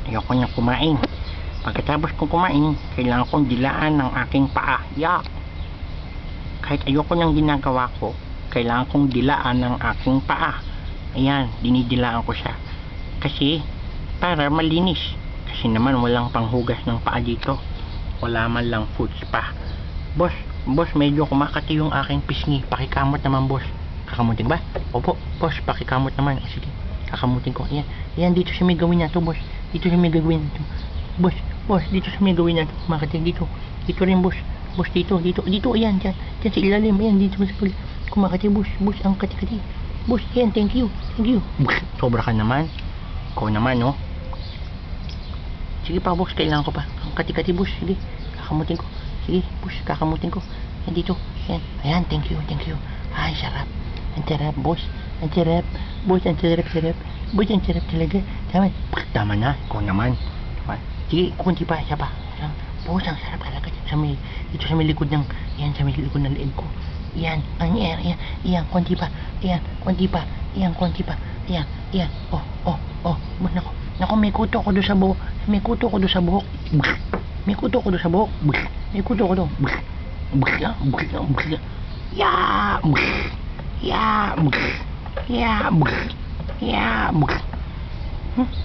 Ayoko na kumain. Pagkatapos kong kumain, kailangan kong dilaan ng aking paa. Yak! Kahit ayoko nang ginagawa ko, kailangan kong dilaan ng aking paa. Ayan, dinidilaan ko siya. Kasi, para malinis. Kasi naman walang panghugas ng paa dito. Wala man lang foods pa. Boss, medyo kumakati yung aking pisngi. Pakikamot naman, boss. Kakamutin ba? Opo, boss, pakikamot naman. Sige, kakamutin ko. Ayan, dito siya may gawin na to, boss. Dito siya may gawin na to. Boss, dito siya may gawin na to. Kumakati dito. Dito rin, boss. Boss, dito, ayan, dyan sa ilalim. Ayan, dito sa pag kumakati, boss, ang kati-kati. Boss, ayan, thank you. Sobra ka naman. Ikaw naman, no? Sige pa, boss, kailangan ko pa. Ang kati-kati, boss. Sige, kakamutin ko. Sige, boss, kakamutin ko. Yan dito. Ayan, thank you. Ay, sarap. Ang sarap, boss. Ang sarap. Boss, ang sarap. Boss, ang sarap talaga. Tama na. Ikaw naman. Sige, kunti pa. Isa pa. Boss, ang sarap talaga. Dito sa may likod ng, yan, sa may likod ng leeg ko. Yan. Kunti pa. Kunti pa. Nako, may kuto ko doon sa buhok. May kuto ko doon sa buhok.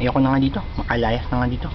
Ayoko na nga dito. Makalayas na nga dito.